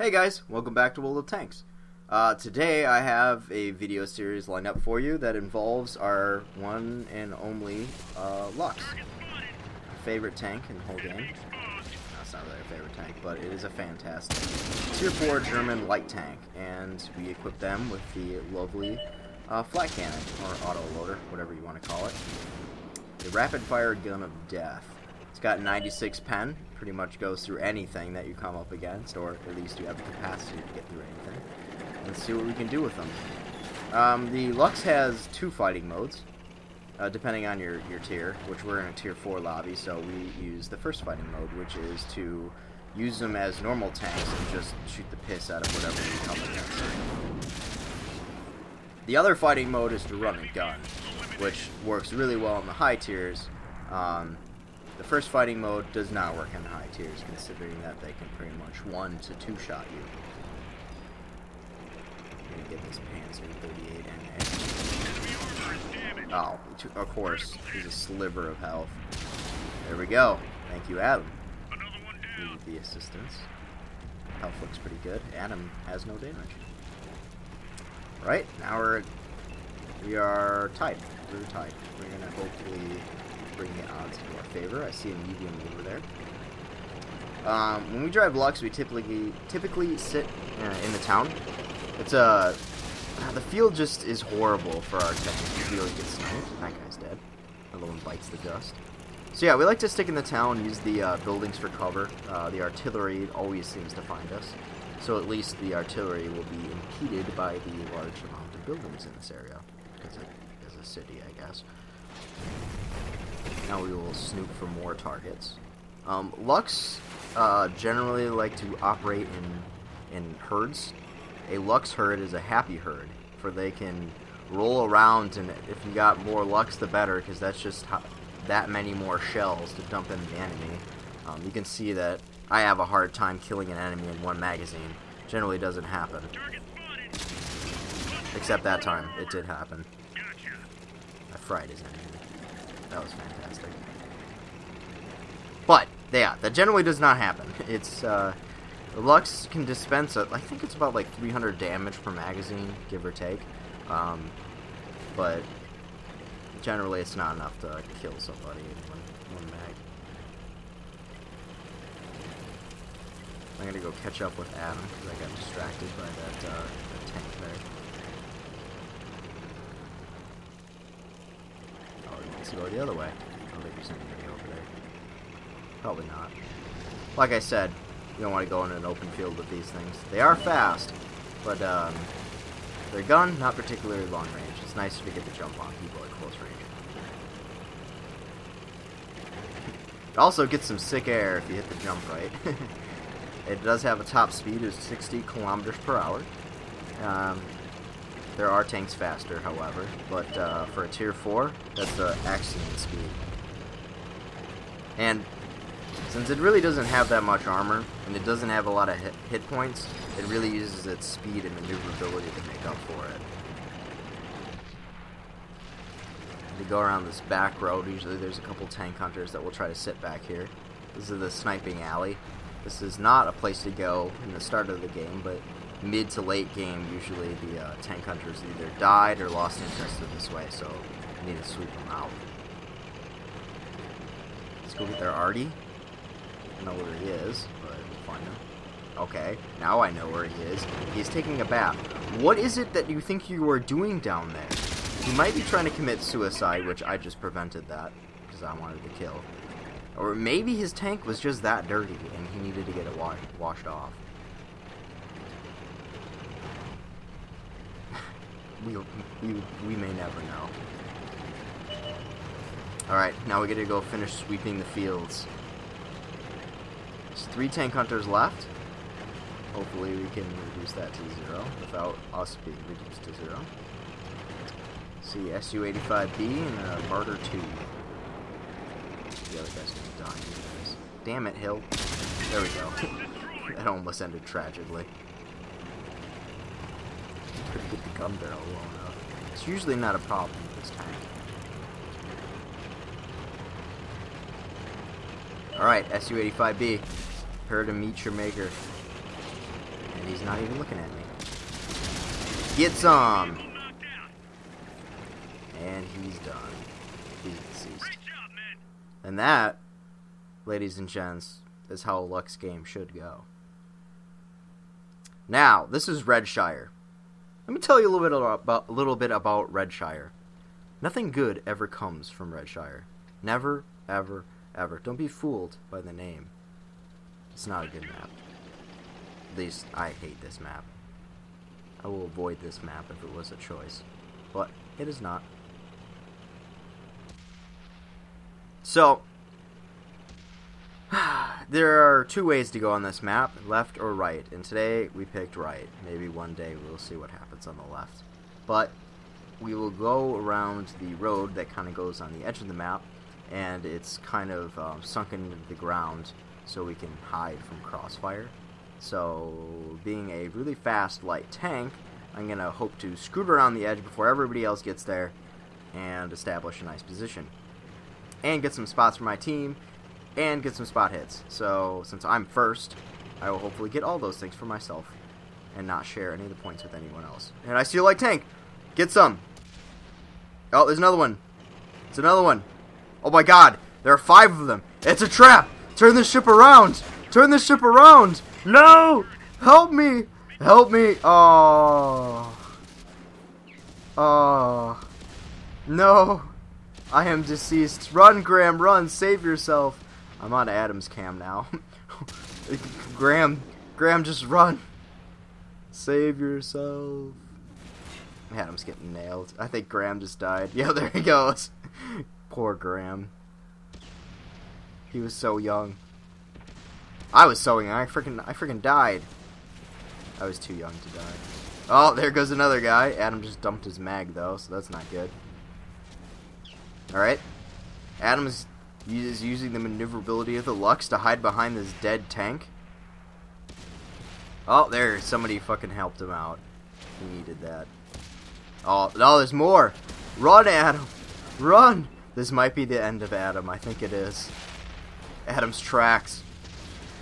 Hey guys, welcome back to World of Tanks. Today I have a video series lined up for you that involves our one and only Luchs. Our favorite tank in the whole game. That's not really our favorite tank, but it is a fantastic Tier 4 German light tank, and we equip them with the lovely flat cannon, or auto loader, whatever you want to call it. The rapid fire gun of death. It's got 96 pen, pretty much goes through anything that you come up against, or at least you have the capacity to get through anything. Let's see what we can do with them. The Luchs has two fighting modes, depending on your tier, which we're in a Tier 4 lobby, so we use the first fighting mode, which is to use them as normal tanks and just shoot the piss out of whatever you come against. The other fighting mode is to run and gun, which works really well in the high tiers. The first fighting mode does not work in the high tiers, considering that they can pretty much 1 to 2 shot you. I'm gonna get this Panzer 38 NA. Oh, of course, he's a sliver of health. There we go. Thank you, Adam. Need the assistance. Health looks pretty good. Adam has no damage. Right, now we are tied. We're tied. We're gonna hopefully bring the odds to our favor. I see a medium over there. When we drive Luchs, we typically sit in the town. It's the field just is horrible for our tanks. We always get sniped. That guy's dead. Another one bites the dust. So yeah, we like to stick in the town, use the buildings for cover. The artillery always seems to find us. So at least the artillery will be impeded by the large amount of buildings in this area. Because it is a city, I guess. Now we will snoop for more targets. Luchs generally like to operate in herds. A Luchs herd is a happy herd, for they can roll around, and if you got more Luchs, the better, because that's just that many more shells to dump in the enemy. You can see that I have a hard time killing an enemy in one magazine. Generally doesn't happen. Except that time, it did happen. I fried his enemy. That was fantastic. But, yeah, that generally does not happen. It's, the Luchs can dispense, I think it's about like 300 damage per magazine, give or take. But, generally it's not enough to kill somebody in one mag. I'm gonna go catch up with Adam, because I got distracted by that tank there. To go the other way. I don't think there's anybody over there. Probably not. Like I said, you don't want to go in an open field with these things. They are fast, but their gun, not particularly long range. It's nicer to get the jump on people at close range. It also gets some sick air if you hit the jump right. It does have a top speed of 60 kilometers per hour. There are tanks faster, however, but for a Tier 4, that's an excellent speed. And since it really doesn't have that much armor, and it doesn't have a lot of hit points, it really uses its speed and maneuverability to make up for it. We go around this back road. Usually there's a couple tank hunters that will try to sit back here. This is the sniping alley. This is not a place to go in the start of the game, but mid to late game, usually the tank hunters either died or lost interest in this way, so we need to sweep them out. Let's go get their Artie. I don't know where he is, but we'll find him. Okay, now I know where he is. He's taking a bath. What is it that you think you are doing down there? He might be trying to commit suicide, which I just prevented that, because I wanted to kill. Or maybe his tank was just that dirty, and he needed to get it washed off. We may never know. Alright, now we get to go finish sweeping the fields. There's 3 tank hunters left. Hopefully we can reduce that to 0 without us being reduced to 0. See SU-85B and a Martyr 2. The other guy's gonna die. Damn it, Hill. There we go. That almost ended tragically. Could get the gun barrel low enough. It's usually not a problem with this tank. Alright, SU-85B. Prepare to meet your maker. And he's not even looking at me. Get some! And he's done. He's deceased. And that, ladies and gents, is how a Luchs game should go. Now, this is Redshire. Let me tell you a little bit about Redshire. Nothing good ever comes from Redshire. Never, ever, ever. Don't be fooled by the name. It's not a good map. At least, I hate this map. I will avoid this map if it was a choice. But, it is not. So, there are two ways to go on this map, left or right. And today, we picked right. Maybe one day we'll see what happens on the left. But, we will go around the road that kind of goes on the edge of the map. And it's kind of sunken into the ground so we can hide from crossfire. So, being a really fast, light tank, I'm going to hope to scoot around the edge before everybody else gets there and establish a nice position. And get some spots for my team, and get some spot hits. So, since I'm first, I will hopefully get all those things for myself and not share any of the points with anyone else. And I see a light tank! Get some! Oh, there's another one! It's another one! Oh my god! There are 5 of them! It's a trap! Turn this ship around! Turn this ship around! No! Help me! Help me! Oh. Oh. No. I am deceased. Run, Graham, run. Save yourself. I'm on Adam's cam now. Graham, just run. Save yourself. Adam's getting nailed. I think Graham just died. Yeah, there he goes. Poor Graham. He was so young. I was so young. I freaking died. I was too young to die. Oh, there goes another guy. Adam just dumped his mag, though, so that's not good. Alright. Adam is using the maneuverability of the Luchs to hide behind this dead tank. Oh, there. Somebody fucking helped him out. He needed that. Oh, no, there's more. Run, Adam. Run. This might be the end of Adam. I think it is. Adam's tracks.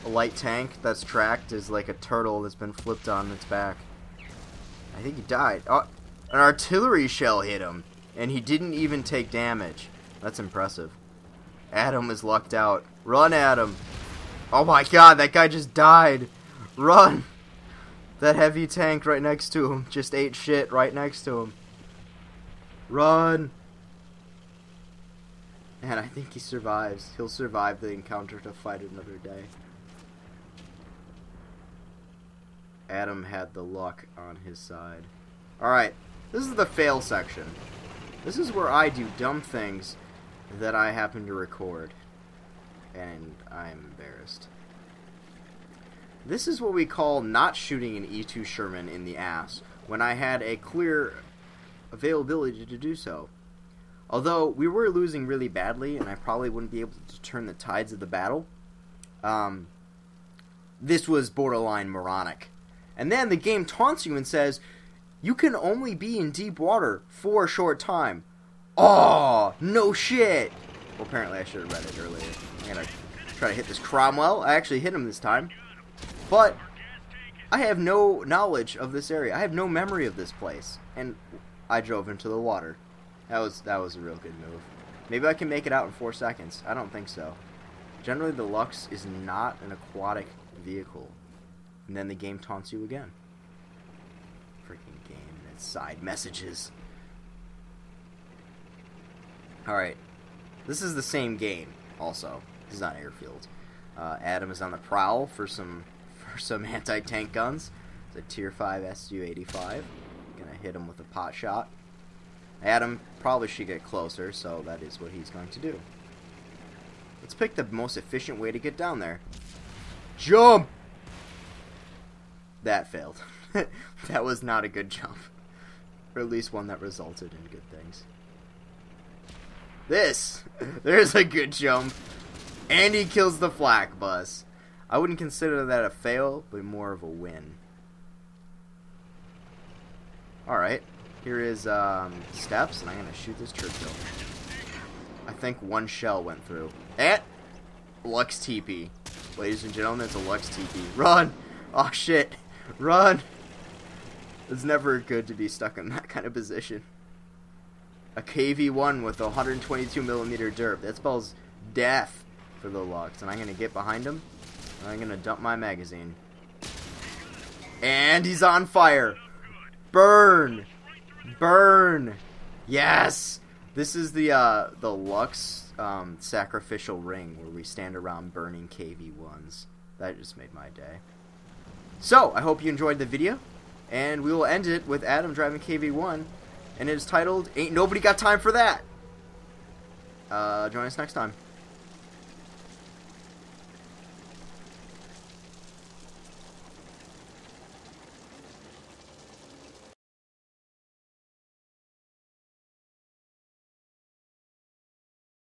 A light tank that's tracked is like a turtle that's been flipped on its back. I think he died. Oh, an artillery shell hit him, and he didn't even take damage. That's impressive. Adam is lucked out. Run, Adam. Oh my god, that guy just died. Run. That heavy tank right next to him just ate shit right next to him. Run. And I think he survives. He'll survive the encounter to fight another day. Adam had the luck on his side. Alright, this is the fail section. This is where I do dumb things that I happen to record. And I'm embarrassed. This is what we call not shooting an E2 Sherman in the ass when I had a clear availability to do so. Although we were losing really badly and I probably wouldn't be able to turn the tides of the battle, this was borderline moronic. And then the game taunts you and says, you can only be in deep water for a short time. Oh, no shit. Well, apparently I should have read it earlier. I'm going to try to hit this Cromwell. I actually hit him this time. But I have no knowledge of this area. I have no memory of this place. And I drove into the water. That was a real good move. Maybe I can make it out in 4 seconds. I don't think so. Generally, the Luchs is not an aquatic vehicle. And then the game taunts you again. Freaking game and its side messages. Alright. This is the same game, also. This is not Airfield. Adam is on the prowl for some anti-tank guns. It's a Tier 5 Su-85. Gonna hit him with a pot shot. Adam probably should get closer, so that is what he's going to do. Let's pick the most efficient way to get down there. Jump! That failed. That was not a good jump. Or at least one that resulted in good things. There's a good jump. And he kills the flak bus. I wouldn't consider that a fail, but more of a win. Alright. Here is steps, and I'm going to shoot this Churchill. I think one shell went through. And Luchs TP. Ladies and gentlemen, it's a Luchs TP. Run! Oh shit. Run! It's never good to be stuck in that kind of position. A KV-1 with a 122mm derp. That spells death for the Luchs. And I'm going to get behind him. And I'm going to dump my magazine. And he's on fire. Burn! Burn! Yes! This is the Luchs sacrificial ring where we stand around burning KV-1s. That just made my day. So, I hope you enjoyed the video. And we will end it with Adam driving KV-1. And it is titled, Ain't Nobody Got Time for That. Join us next time.